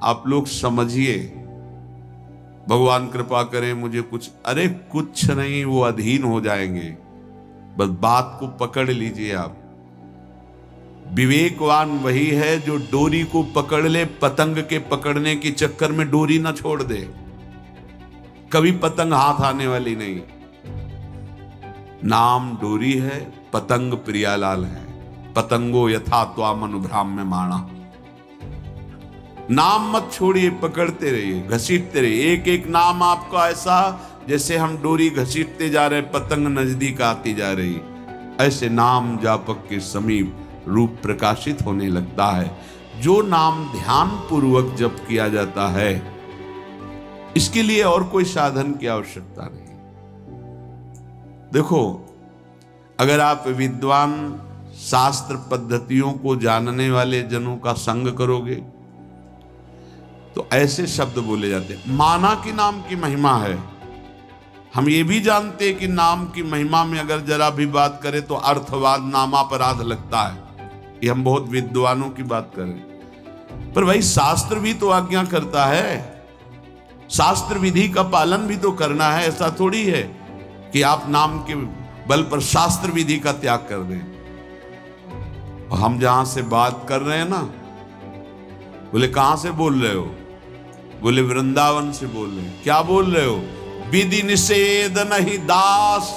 आप लोग समझिए, भगवान कृपा करें मुझे कुछ, अरे कुछ नहीं, वो अधीन हो जाएंगे। बस बात को पकड़ लीजिए आप। विवेकवान वही है जो डोरी को पकड़ ले, पतंग के पकड़ने के चक्कर में डोरी ना छोड़ दे। कभी पतंग हाथ आने वाली नहीं। नाम डोरी है, पतंग प्रियालाल है। पतंगो यथा त्वाम अनुभ्राम्य माणा। नाम मत छोड़िए, पकड़ते रहिए, घसीटते रहिए। एक एक नाम आपका ऐसा जैसे हम डोरी घसीटते जा रहे, पतंग नजदीक आती जा रही, ऐसे नाम जापक के समीप रूप प्रकाशित होने लगता है। जो नाम ध्यान पूर्वक जप किया जाता है, इसके लिए और कोई साधन की आवश्यकता नहीं। देखो, अगर आप विद्वान शास्त्र पद्धतियों को जानने वाले जनों का संग करोगे तो ऐसे शब्द बोले जाते हैं। माना कि नाम की महिमा है। हम ये भी जानते हैं कि नाम की महिमा में अगर जरा भी बात करें तो अर्थवाद नामापराध लगता है। ये हम बहुत विद्वानों की बात करें, पर भाई शास्त्र भी तो आज्ञा करता है, शास्त्र विधि का पालन भी तो करना है। ऐसा थोड़ी है कि आप नाम के बल पर शास्त्र विधि का त्याग कर दें। और हम जहां से बात कर रहे हैं ना, बोले कहां से बोल रहे हो? बोले वृंदावन से बोल रहे हैं। क्या बोल रहे हो? विधि निषेध नहीं दास,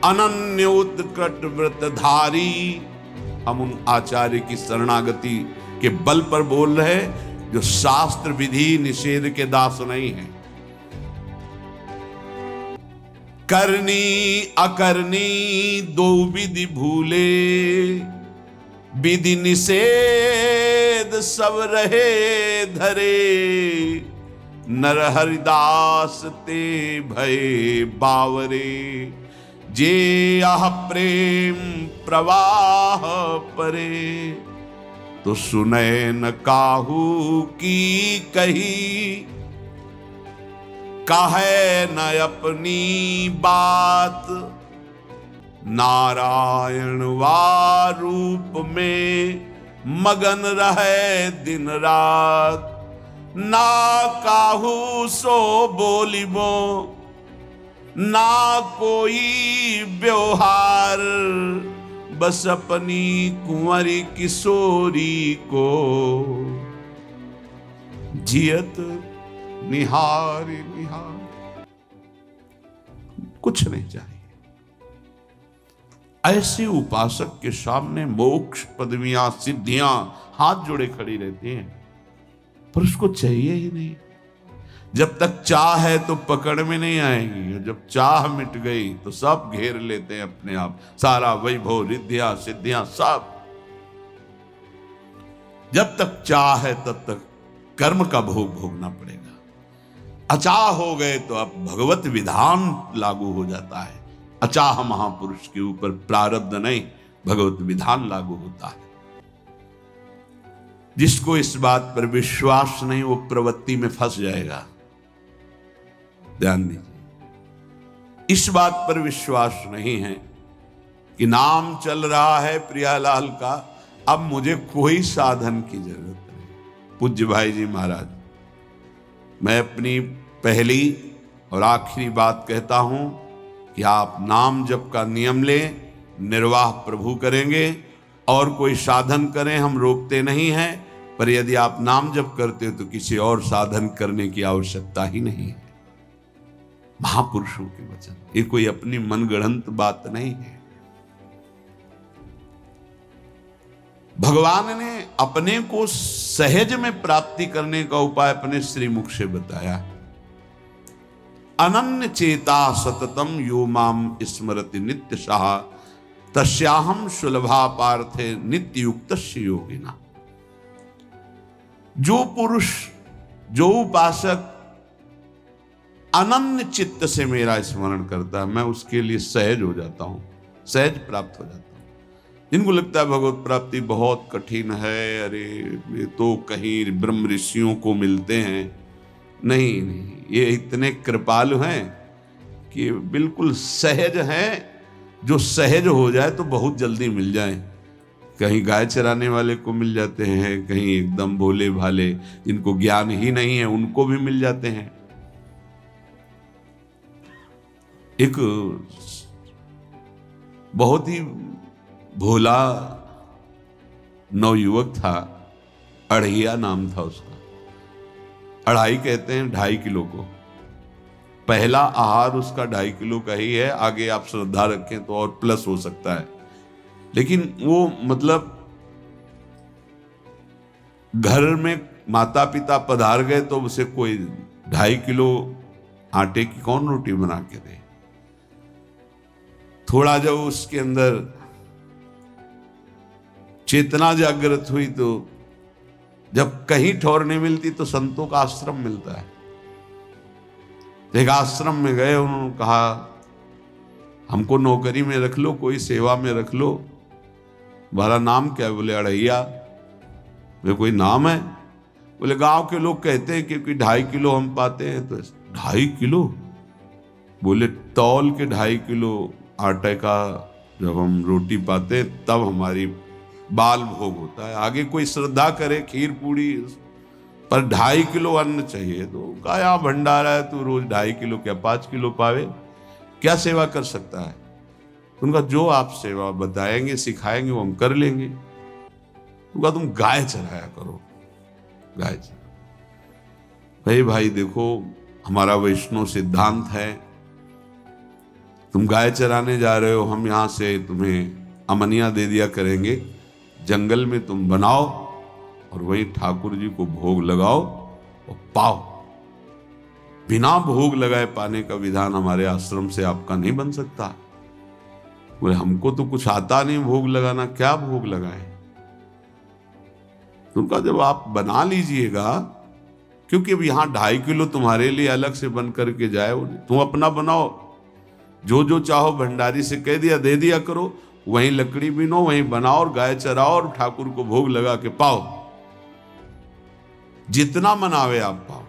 अनन्य उत्कट व्रतधारी। हम उन आचार्य की शरणागति के बल पर बोल रहे हैं जो शास्त्र विधि निषेध के दास नहीं है। करनी अकरनी दो विधि भूले, विधि निषेध सब रहे धरे। नर हरिदास ते भय बावरे, जे आह प्रेम प्रवाह परे। तो सुने न काहू की कही, कहे न अपनी बात। नारायण वा रूप में मगन रहे दिन रात। ना काहू सो बोलिबो, ना कोई व्यवहार। बस अपनी कुंवरी किशोरी को जियत निहार निहार। कुछ नहीं चाहिए। ऐसे उपासक के सामने मोक्ष पदवियां सिद्धियां हाथ जोड़े खड़ी रहती हैं, पर उसको चाहिए ही नहीं। जब तक चाह है तो पकड़ में नहीं आएंगी, जब चाह मिट गई तो सब घेर लेते हैं अपने आप। सारा वैभव रिद्धियां सिद्धियां सब। जब तक चाह है तब तक कर्म का भोग भोगना पड़ेगा। अचाह हो गए तो अब भगवत विधान लागू हो जाता है। अचाह महापुरुष के ऊपर प्रारब्ध नहीं, भगवत विधान लागू होता है। जिसको इस बात पर विश्वास नहीं वो प्रवृत्ति में फंस जाएगा। ध्यान दीजिए, इस बात पर विश्वास नहीं है कि नाम चल रहा है प्रियालाल का, अब मुझे कोई साधन की जरूरत नहीं। पूज्य भाई जी महाराज, मैं अपनी पहली और आखिरी बात कहता हूं कि आप नाम जप का नियम लें, निर्वाह प्रभु करेंगे। और कोई साधन करें, हम रोकते नहीं हैं, पर यदि आप नाम जप करते हो तो किसी और साधन करने की आवश्यकता ही नहीं है। महापुरुषों के वचन, ये कोई अपनी मनगढ़ंत बात नहीं है। भगवान ने अपने को सहज में प्राप्ति करने का उपाय अपने श्रीमुख से बताया। अनन्य चेता सततम यो माम स्मरति नित्य सह, तस्याहम सुलभा पार्थे नित्य युक्त योगिना। जो पुरुष, जो उपासक अनन्य चित्त से मेरा स्मरण करता है, मैं उसके लिए सहज हो जाता हूं, सहज प्राप्त हो जाता हूं। जिनको लगता है भगवत प्राप्ति बहुत कठिन है, अरे ये तो कहीं ब्रह्म ऋषियों को मिलते हैं, नहीं नहीं, ये इतने कृपालु हैं कि बिल्कुल सहज हैं। जो सहज हो जाए तो बहुत जल्दी मिल जाए। कहीं गाय चराने वाले को मिल जाते हैं, कहीं एकदम भोले भाले जिनको ज्ञान ही नहीं है उनको भी मिल जाते हैं। एक बहुत ही भोला नवयुवक था, अढ़ैया नाम था उसका। अढ़ाई कहते हैं 2.5 किलो को। पहला आहार उसका 2.5 किलो का ही है, आगे आप श्रद्धा रखें तो और प्लस हो सकता है। लेकिन वो मतलब घर में माता पिता पधार गए तो उसे कोई 2.5 किलो आटे की कौन रोटी बना के दे। थोड़ा जब उसके अंदर चेतना जागृत हुई तो जब कहीं ठौर नहीं मिलती तो संतों का आश्रम मिलता है। एक आश्रम में गए, उन्होंने कहा हमको नौकरी में रख लो, कोई सेवा में रख लो। तुम्हारा नाम क्या है? बोले अढ़ैया। वे कोई नाम है? बोले गांव के लोग कहते हैं क्योंकि 2.5 किलो हम पाते हैं। तो 2.5 किलो? बोले तौल के 2.5 किलो आटे का जब हम रोटी पाते हैं तब हमारी बाल भोग होता है। आगे कोई श्रद्धा करे खीर पूड़ी, पर 2.5 किलो अन्न चाहिए। तो कहा यहाँ भंडारा है, तो रोज 2.5 किलो क्या 5 किलो पावे, क्या सेवा कर सकता है? उनका जो आप सेवा बताएंगे सिखाएंगे वो हम कर लेंगे। उनका तुम गाय चराया करो, गाय चरा। भाई देखो हमारा वैष्णव सिद्धांत है, तुम गाय चराने जा रहे हो, हम यहां से तुम्हें अमनिया दे दिया करेंगे, जंगल में तुम बनाओ और वहीं ठाकुर जी को भोग लगाओ और पाओ। बिना भोग लगाए पाने का विधान हमारे आश्रम से आपका नहीं बन सकता। बोले हमको तो कुछ आता नहीं भोग लगाना, क्या भोग लगाए? उनका जब आप बना लीजिएगा, क्योंकि अब यहां 2.5 किलो तुम्हारे लिए अलग से बन करके जाए, तुम अपना बनाओ, जो जो चाहो भंडारी से कह दिया दे दिया करो, वहीं लकड़ी बीनो, वहीं बनाओ और गाय चराओ और ठाकुर को भोग लगा के पाओ। जितना मनावे आप पाओ।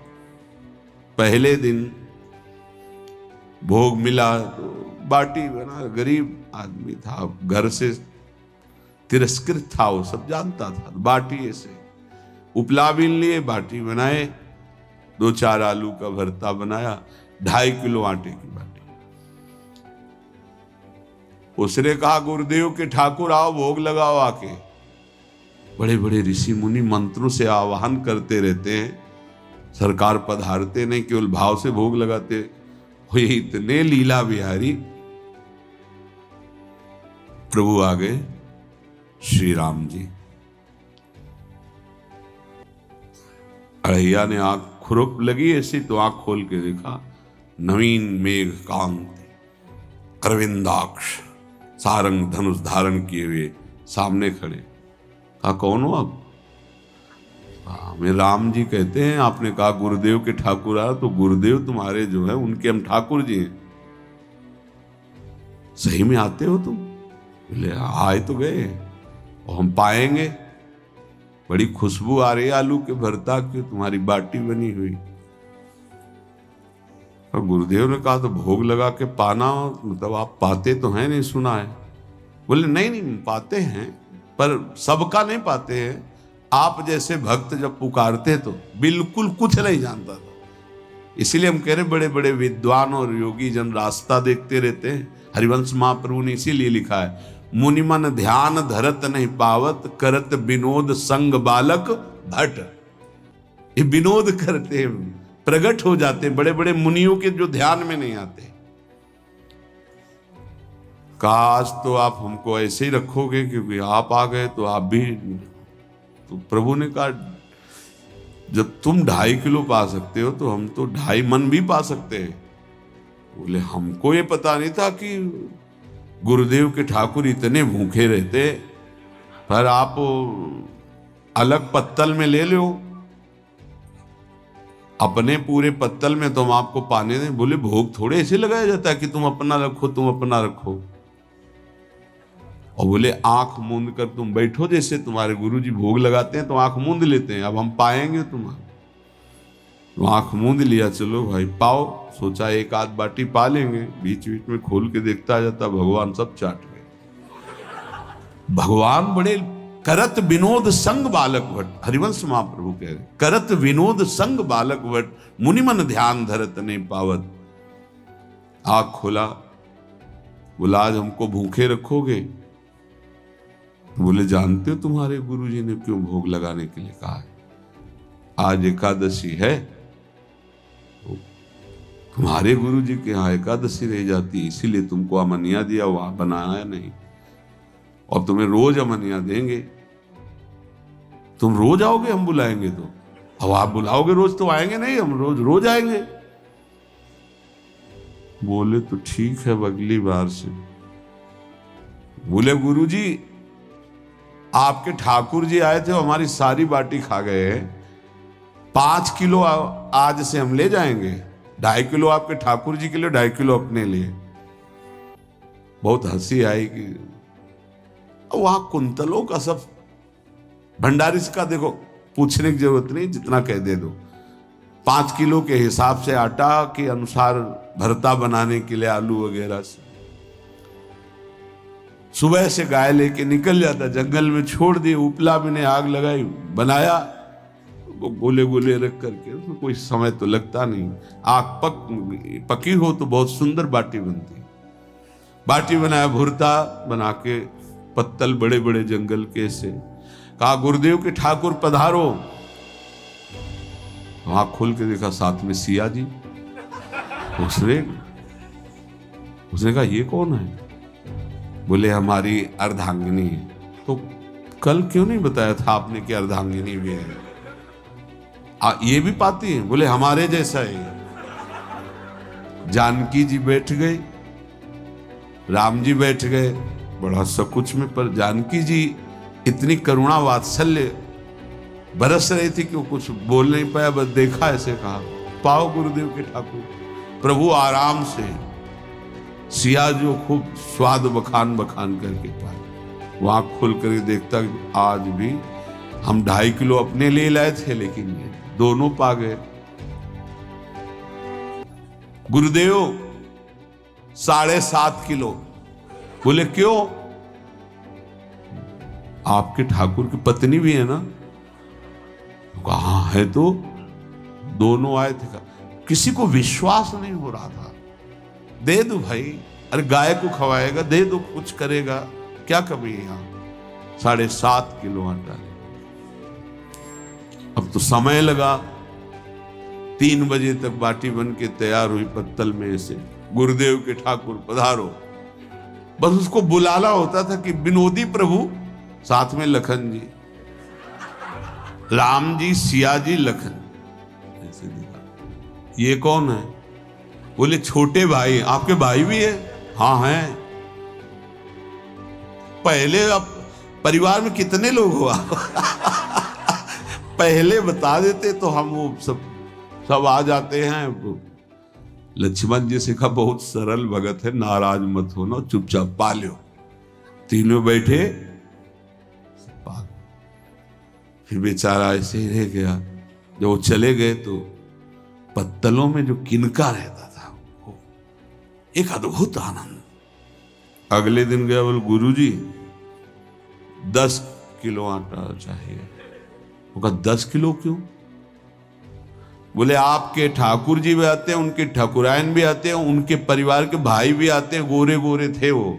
पहले दिन भोग मिला तो बाटी बना, गरीब आदमी था, घर से तिरस्कृत था, वो सब जानता था। बाटी ऐसे उपला बीन लिए, बाटी बनाए, 2-4 आलू का भरता बनाया, 2.5 किलो आटे की बाटी। उसने कहा गुरुदेव के ठाकुर आओ भोग लगाओ आके। बड़े बड़े ऋषि मुनि मंत्रों से आवाहन करते रहते हैं, सरकार पधारते नहीं, केवल भाव से भोग लगाते। ये इतने लीला बिहारी प्रभु आ गए श्री राम जी। अढ़ैया ने आंख खुरक लगी ऐसी तो आंख खोल के देखा, नवीन मेघ कांति, अरविंदाक्ष, सारंग धनुष धारण किए हुए सामने खड़े। कहा कौन हो आप? हमें राम जी कहते हैं। आपने कहा गुरुदेव के ठाकुर आ, तो गुरुदेव तुम्हारे जो है उनके हम ठाकुर जी हैं। सही में आते हो तुम? बोले आए तो गए और हम पाएंगे। बड़ी खुशबू आ रही है आलू के भरता की, तुम्हारी बाटी बनी हुई। और गुरुदेव ने कहा तो भोग लगा के पाना, मतलब आप पाते तो हैं? नहीं सुना है। बोले नहीं पाते हैं, पर सबका नहीं पाते हैं। आप जैसे भक्त जब पुकारते तो बिल्कुल कुछ नहीं जानता था। इसीलिए हम कह रहे बड़े बड़े विद्वान और योगी जन रास्ता देखते रहते हैं। हरिवंश महाप्रभु ने इसीलिए लिखा है, मुनिमन ध्यान धरत नहीं पावत, करत विनोद संग बालक भट। ये विनोद करते हैं, प्रकट हो जाते हैं बड़े बड़े मुनियों के जो ध्यान में नहीं आते। काश तो आप हमको ऐसे ही रखोगे, क्योंकि आप आ गए तो आप भी। तो प्रभु ने कहा जब तुम 2.5 किलो पा सकते हो तो हम तो 2.5 मन भी पा सकते हैं। बोले हमको ये पता नहीं था कि गुरुदेव के ठाकुर इतने भूखे रहते, पर आप अलग पत्तल में ले लो, अपने पूरे पत्तल में तो हम आपको पाने दें। बोले भोग थोड़े ऐसे लगाया जाता है कि तुम अपना रखो, तुम अपना रखो। और बोले आंख मूंद कर तुम बैठो, जैसे तुम्हारे गुरुजी भोग लगाते हैं तो आंख मूंद लेते हैं, अब हम पाएंगे तुम्हारे। तो आंख मूंद लिया, चलो भाई पाओ। सोचा एक आध बाटी पा लेंगे, बीच बीच में खोल के देखता जाता, भगवान सब चाट गए। भगवान बड़े करत विनोद संग बालक भट, हरिवंश महाप्रभु कह रहे, करत विनोद संग बालक भट, मुनिमन ध्यान धरत ने पावत। आँख खोला, बोला आज हमको भूखे रखोगे? बोले जानते हो तुम्हारे गुरुजी ने क्यों भोग लगाने के लिए कहा है? आज एकादशी है, तो तुम्हारे गुरुजी के यहाँ एकादशी रह जाती है, इसीलिए तुमको अमनिया दिया, वहां बनाया नहीं, और तुम्हें रोज अमनिया देंगे। तुम रोज आओगे, हम बुलाएंगे तो? अब आप बुलाओगे रोज तो आएंगे नहीं, हम रोज रोज आएंगे। बोले तो ठीक है, अगली बार से। बोले गुरुजी आपके ठाकुर जी आए थे, हमारी सारी बाटी खा गए हैं, 5 किलो आज से हम ले जाएंगे, 2.5 किलो आपके ठाकुर जी के लिए, 2.5 किलो अपने लिए। बहुत हंसी आई कि वहां कुंतलों का सब भंडारी का देखो, पूछने की जरूरत नहीं, जितना कह दे दो। 5 किलो के हिसाब से आटा के अनुसार भरता बनाने के लिए आलू वगैरह से सुबह से गाय लेके निकल जाता, जंगल में छोड़ दिए, उपला में ने आग लगाई, बनाया, वो गोले गोले रख करके, तो कोई समय तो लगता नहीं। आग पकी हो तो बहुत सुंदर बाटी बनती। बाटी बनाया, भुरता बना के, पत्तल बड़े बड़े जंगल के से, कहा गुरुदेव के ठाकुर पधारो। आँख खोल के देखा साथ में सिया जी। उसने कहा ये कौन है? बोले हमारी अर्धांगिनी है। तो कल क्यों नहीं बताया था आपने कि अर्धांगिनी भी है? ये भी पाती है? बोले हमारे जैसा है। जानकी जी बैठ गए, राम जी बैठ गए, बड़ा सकुच में, पर जानकी जी इतनी करुणा वात्सल्य बरस रही थी कि वो कुछ बोल नहीं पाया, बस देखा, ऐसे कहा पाओ गुरुदेव के ठाकुर। प्रभु आराम से, सिया जो खूब स्वाद बखान बखान करके पाए। वहां खोल कर देखता आज भी हम 2.5 किलो अपने लिए लाए थे, लेकिन ये दोनों पा गए। गुरुदेव 7.5 किलो। बोले क्यों? आपके ठाकुर की पत्नी भी है ना? कहाँ है? तो दोनों आए थे। किसी को विश्वास नहीं हो रहा था। दे दो भाई, अरे गाय को खवाएगा, दे दो, कुछ करेगा, क्या कमी है यहां? 7.5 किलो आटा। अब तो समय लगा, 3 बजे तक बाटी बन के तैयार हुई पत्तल में से। गुरुदेव के ठाकुर पधारो। बस उसको बुलाना होता था कि विनोदी प्रभु, साथ में लखन जी, राम जी, सिया जी, लखन। ऐसे दिखा, ये कौन है? बोले छोटे भाई। आपके भाई भी है? हाँ हैं। पहले अब परिवार में कितने लोग हो आप? पहले बता देते तो हम वो सब आ जाते हैं। लक्ष्मण जी से कहा बहुत सरल भगत है, नाराज मत होना, चुपचाप पा लो। तीनों बैठे, फिर बेचारा ऐसे ही रह गया। जब वो चले गए तो पत्तलों में जो किनका रहता था, एक अद्भुत आनंद। अगले दिन गया, बोले गुरुजी 10 किलो आटा चाहिए। वो कहा 10 किलो क्यों? बोले आपके ठाकुर जी भी आते हैं, उनके ठाकुरायन भी आते हैं, उनके परिवार के भाई भी आते हैं, गोरे गोरे थे वो।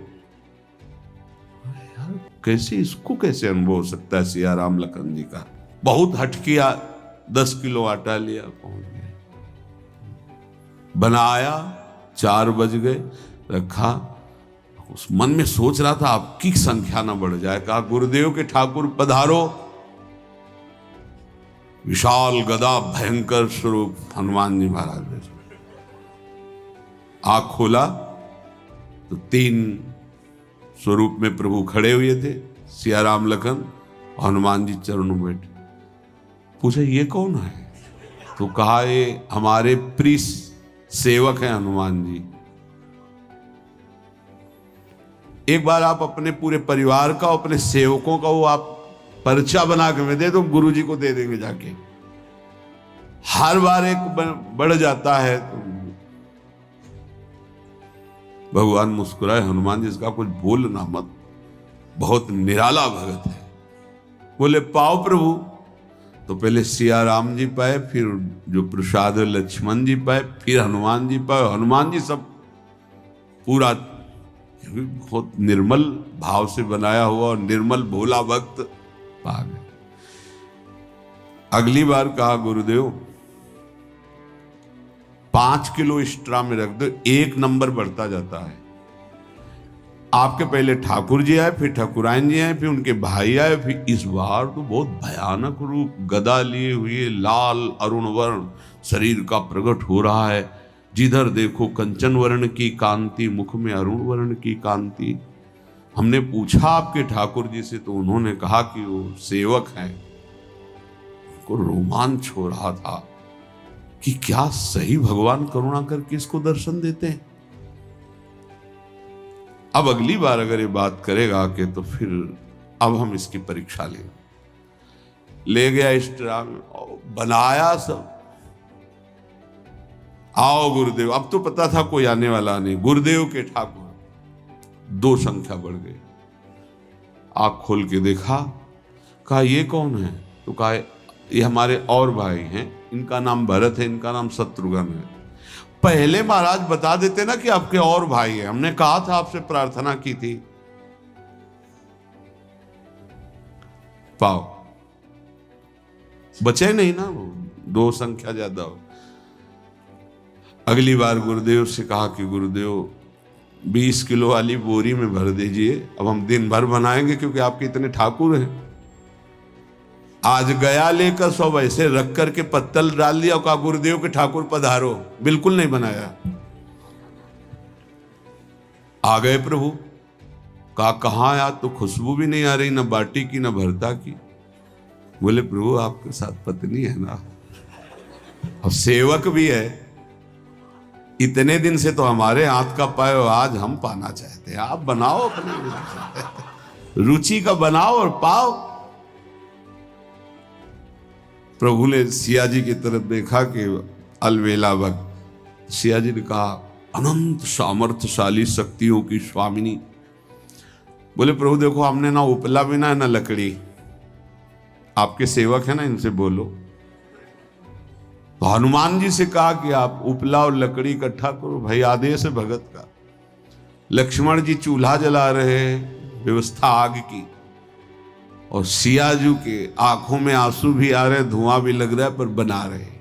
यार कैसे, इसको कैसे अनुभव हो सकता है? सिया राम लखन जी का बहुत हट किया। 10 किलो आटा लिया, पहुंच गया, बनाया, 4 बज गए, रखा। उस मन में सोच रहा था आपकी संख्या ना बढ़ जाए। कहा गुरुदेव के ठाकुर पधारो। विशाल गदा, भयंकर स्वरूप हनुमान जी महाराज। आंख खोला तो 3 स्वरूप में प्रभु खड़े हुए थे, सिया राम लखन, हनुमान जी चरणों में बैठे। पूछा ये कौन है? तो कहा ये हमारे प्रिय सेवक हैं हनुमान जी। एक बार आप अपने पूरे परिवार का, अपने सेवकों का वो आप पर्चा बना के मैं दे दो, गुरु जी को दे देंगे जाके। हर बार एक बढ़ जाता है तो भगवान मुस्कुराए, हनुमान जी इसका कुछ बोलना मत, बहुत निराला भगत है। बोले पाओ प्रभु। तो पहले सिया राम जी पाए, फिर जो प्रसाद लक्ष्मण जी पाए, फिर हनुमान जी पाए। हनुमान जी सब पूरा बहुत निर्मल भाव से बनाया हुआ और निर्मल भोला भक्त पा गए। अगली बार कहा गुरुदेव 5 किलो एक्स्ट्रा में रख दो, 1 नंबर बढ़ता जाता है। आपके पहले ठाकुर जी आए, फिर ठाकुरायन जी आए, फिर उनके भाई आए, फिर इस बार तो बहुत भयानक रूप, गदा लिए हुए, लाल अरुण वर्ण शरीर का प्रकट हो रहा है। जिधर देखो कंचन वर्ण की कांति, मुख में अरुण वर्ण की कांति। हमने पूछा आपके ठाकुर जी से, तो उन्होंने कहा कि वो सेवक हैं। को रोमांच हो रहा था कि क्या सही भगवान करुणा करके इसको दर्शन देते हैं। अब अगली बार अगर ये बात करेगा कि तो फिर अब हम इसकी परीक्षा लेंगे। ले गया इस तरह बनाया सब। आओ गुरुदेव। अब तो पता था कोई आने वाला नहीं। गुरुदेव के ठाकुर 2 संख्या बढ़ गई। आंख खोल के देखा, कहा ये कौन है? तो कहा ये हमारे और भाई हैं, इनका नाम भरत है, इनका नाम शत्रुघ्न है। पहले महाराज बता देते ना कि आपके और भाई हैं, हमने कहा था, आपसे प्रार्थना की थी। पाओ बचे नहीं ना, वो 2 संख्या ज्यादा हो। अगली बार गुरुदेव से कहा कि गुरुदेव 20 किलो वाली बोरी में भर दीजिए, अब हम दिन भर बनाएंगे क्योंकि आपके इतने ठाकुर हैं। आज गया लेकर सब ऐसे रख करके पत्तल डाल दिया, कहा गुरुदेव के ठाकुर पधारो। बिल्कुल नहीं बनाया। आ गए प्रभु। कहा कहाँ यार, तो खुशबू भी नहीं आ रही, ना बाटी की ना भरता की। बोले प्रभु आपके साथ पत्नी है ना, और सेवक भी है। इतने दिन से तो हमारे हाथ का पाए, आज हम पाना चाहते हैं। आप बनाओ, अपने रुचि का बनाओ और पाओ। प्रभु ने सिया जी की तरफ देखा कि अलवेला वक्त। सिया जी ने कहा अनंत सामर्थ्यशाली शक्तियों की स्वामिनी। बोले प्रभु देखो हमने ना उपला भी ना लकड़ी, आपके सेवक है ना, इनसे बोलो। तो हनुमान जी से कहा कि आप उपला और लकड़ी इकट्ठा करो, भाई आदेश है भगत का। लक्ष्मण जी चूल्हा जला रहे हैं, व्यवस्था आग की, और सियाजू के आंखों में आंसू भी आ रहे, धुआं भी लग रहा है, पर बना रहे।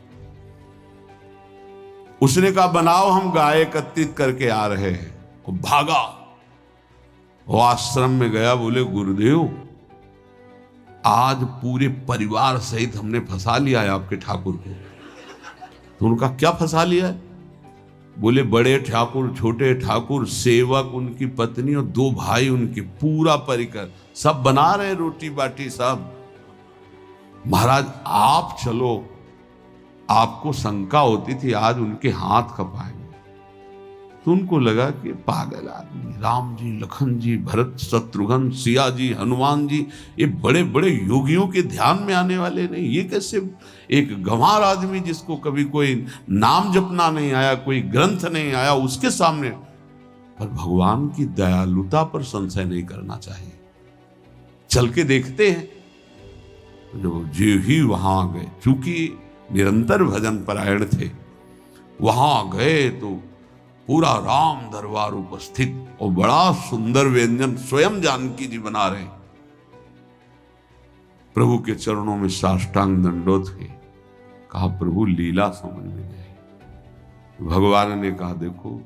उसने कहा बनाओ, हम गाय एकत्रित करके आ रहे हैं। वो भागा, वो आश्रम में गया। बोले गुरुदेव आज पूरे परिवार सहित हमने फंसा लिया है आपके ठाकुर को। तो उनका क्या फंसा लिया है? बोले बड़े ठाकुर, छोटे ठाकुर, सेवक, उनकी पत्नी और 2 भाई उनके, पूरा परिकर सब बना रहे रोटी बाटी सब। महाराज आप चलो, आपको शंका होती थी आज उनके हाथ कपाएंगे। तो उनको लगा कि पागल आदमी, राम जी, लखन जी, भरत, शत्रुघ्न, सिया जी, हनुमान जी, ये बड़े बड़े योगियों के ध्यान में आने वाले नहीं। ये कैसे एक गंवार आदमी जिसको कभी कोई नाम जपना नहीं आया, कोई ग्रंथ नहीं आया, उसके सामने। पर भगवान की दयालुता पर संशय नहीं करना चाहिए। चल के देखते हैं। जो जी ही वहां गए, चूंकि निरंतर भजन परायण थे, वहां गए तो पूरा राम दरबार उपस्थित, और बड़ा सुंदर व्यंजन स्वयं जानकी जी बना रहे। प्रभु के चरणों में साष्टांग दंडोत थे। कहा प्रभु लीला समझ में नहीं आई। भगवान ने कहा देखो,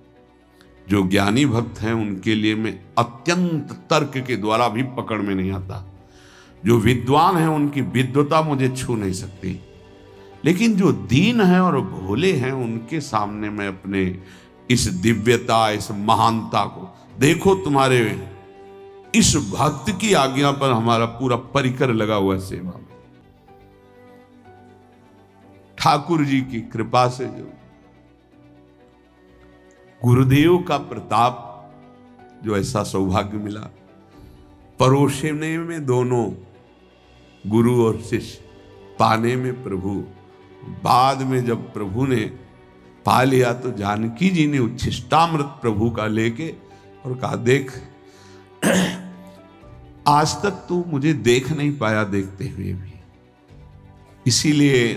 जो ज्ञानी भक्त हैं उनके लिए मैं अत्यंत तर्क के द्वारा भी पकड़ में नहीं आता। जो विद्वान हैं उनकी विद्वता मुझे छू नहीं सकती, लेकिन जो दीन हैं और भोले हैं उनके सामने मैं अपने इस दिव्यता, इस महानता को देखो। तुम्हारे इस भक्त की आज्ञा पर हमारा पूरा परिकर लगा हुआ है सेवा में। ठाकुर जी की कृपा से जो गुरुदेव का प्रताप, जो ऐसा सौभाग्य मिला, परोसने में दोनों गुरु और शिष्य, पाने में प्रभु। बाद में जब प्रभु ने पा लिया तो जानकी जी ने उच्छिष्टामृत प्रभु का लेके और कहा देख आज तक तू मुझे देख नहीं पाया देखते हुए भी, इसीलिए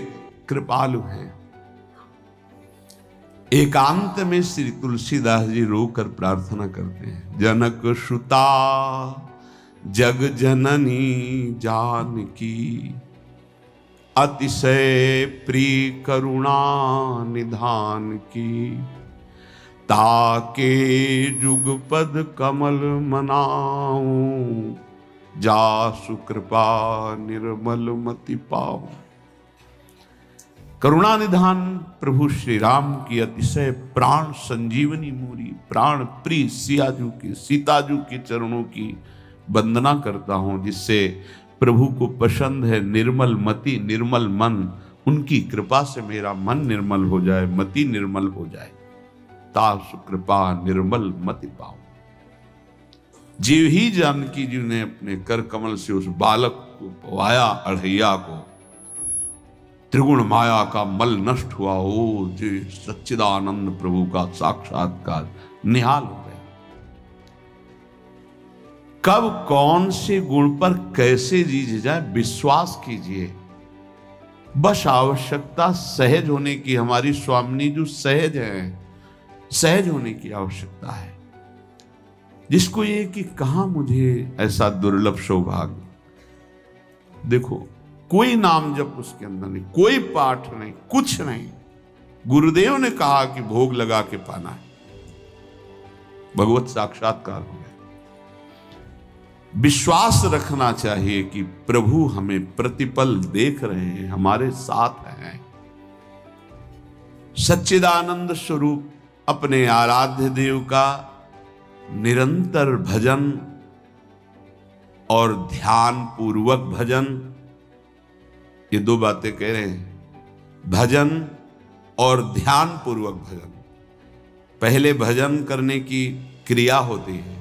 कृपालु है। एकांत में श्री तुलसीदास जी रोकर प्रार्थना करते हैं, जनक सुता जग जननी जानकी, अतिशय प्रिय करुणा निधान की, ताके जुगपद कमल मनाऊं, जासु कृपा निर्मल मति पाऊं। करुणा निधान प्रभु श्री राम की अतिशय प्राण संजीवनी मूरी, प्राण प्रिय सियाजू की, सीताजू के चरणों की वंदना करता हूं, जिससे प्रभु को पसंद है निर्मल मति निर्मल मन। उनकी कृपा से मेरा मन निर्मल हो जाए, मति निर्मल हो जाए, तासु कृपा निर्मल मति पाऊं। जीव ही जानकी जी ने अपने कर कमल से उस बालक को पवाया, अढ़ैया को, त्रिगुण माया का मल नष्ट हुआ। ओ जी सच्चिदानंद प्रभु का साक्षात्कार निहाल हो गया। कब कौन से गुण पर कैसे जी जाए विश्वास कीजिए, बस आवश्यकता सहज होने की। हमारी स्वामिनी जो सहज है, सहज होने की आवश्यकता है। जिसको ये कि कहां मुझे ऐसा दुर्लभ सौभाग्य। देखो कोई नाम जप उसके अंदर नहीं, कोई पाठ नहीं, कुछ नहीं। गुरुदेव ने कहा कि भोग लगा के पाना है, भगवत साक्षात्कार हो गया। विश्वास रखना चाहिए कि प्रभु हमें प्रतिपल देख रहे हैं, हमारे साथ हैं। सच्चिदानंद स्वरूप अपने आराध्य देव का निरंतर भजन और ध्यान पूर्वक भजन, ये दो बातें कह रहे हैं, भजन और ध्यान पूर्वक भजन। पहले भजन करने की क्रिया होती है,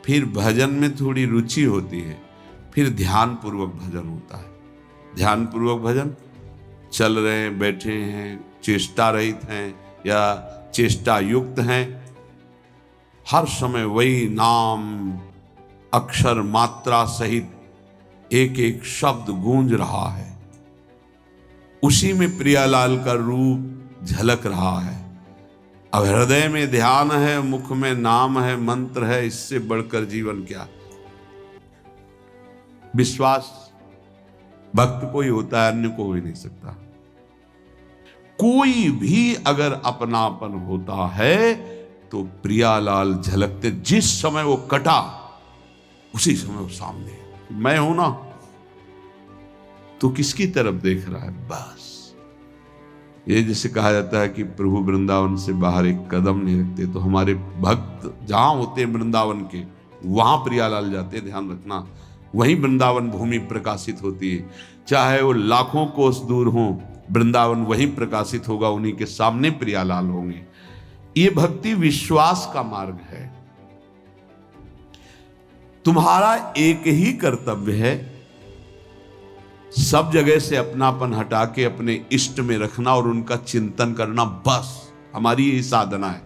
फिर भजन में थोड़ी रुचि होती है, फिर ध्यान पूर्वक भजन होता है। ध्यान पूर्वक भजन, चल रहे हैं, बैठे हैं, चेष्टा रहित हैं या चेष्टा युक्त हैं, हर समय वही नाम अक्षर मात्रा सहित एक एक शब्द गूंज रहा है, उसी में प्रियालाल का रूप झलक रहा है। अब हृदय में ध्यान है, मुख में नाम है, मंत्र है, इससे बढ़कर जीवन क्या। विश्वास भक्त को ही होता है, अन्य को हो ही नहीं सकता। कोई भी अगर अपनापन होता है तो प्रियालाल झलकते, जिस समय वो कटा उसी समय वो सामने। मैं हूं ना, तो किसकी तरफ देख रहा है, बस। ये जैसे कहा जाता है कि प्रभु वृंदावन से बाहर एक कदम नहीं रखते, तो हमारे भक्त जहां होते हैं वृंदावन के, वहां प्रियालाल जाते हैं। ध्यान रखना, वहीं वृंदावन भूमि प्रकाशित होती है। चाहे वो लाखों कोस दूर हो, वृंदावन वहीं प्रकाशित होगा, उन्हीं के सामने प्रियालाल होंगे। ये भक्ति विश्वास का मार्ग है। तुम्हारा एक ही कर्तव्य है, सब जगह से अपनापन हटा के अपने इष्ट में रखना और उनका चिंतन करना, बस हमारी यही साधना है।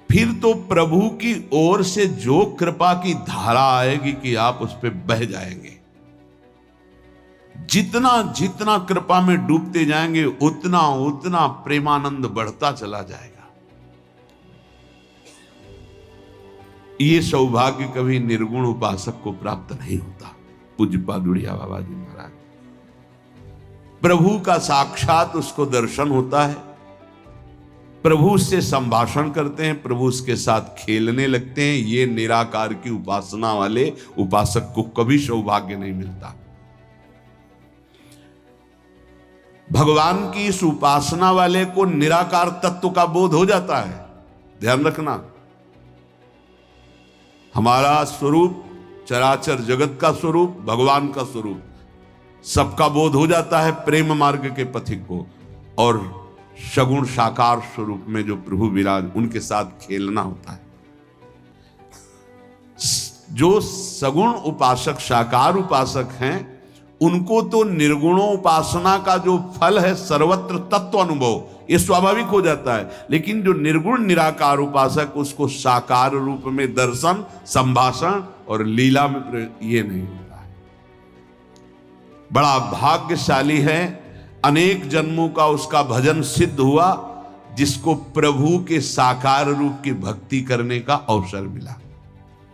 फिर तो प्रभु की ओर से जो कृपा की धारा आएगी कि आप उस पर बह जाएंगे। जितना जितना कृपा में डूबते जाएंगे, उतना उतना प्रेमानंद बढ़ता चला जाएगा। ये सौभाग्य कभी निर्गुण उपासक को प्राप्त नहीं होता। पूज्यपाद बुढ़िया बाबा जी महाराज, प्रभु का साक्षात उसको दर्शन होता है, प्रभु उससे संभाषण करते हैं, प्रभु उसके साथ खेलने लगते हैं। ये निराकार की उपासना वाले उपासक को कभी सौभाग्य नहीं मिलता। भगवान की इस उपासना वाले को निराकार तत्व का बोध हो जाता है। ध्यान रखना, हमारा स्वरूप चराचर जगत का स्वरूप, भगवान का स्वरूप, सबका बोध हो जाता है प्रेम मार्ग के पथिक को। और सगुण साकार स्वरूप में जो प्रभु विराज, उनके साथ खेलना होता है। जो सगुण उपासक साकार उपासक हैं, उनको तो निर्गुणोपासना का जो फल है सर्वत्र तत्व अनुभव, ये स्वाभाविक हो जाता है। लेकिन जो निर्गुण निराकार उपासक, उसको साकार रूप में दर्शन, संभाषण और लीला में ये नहीं होता है। बड़ा भाग्यशाली है, अनेक जन्मों का उसका भजन सिद्ध हुआ, जिसको प्रभु के साकार रूप की भक्ति करने का अवसर मिला।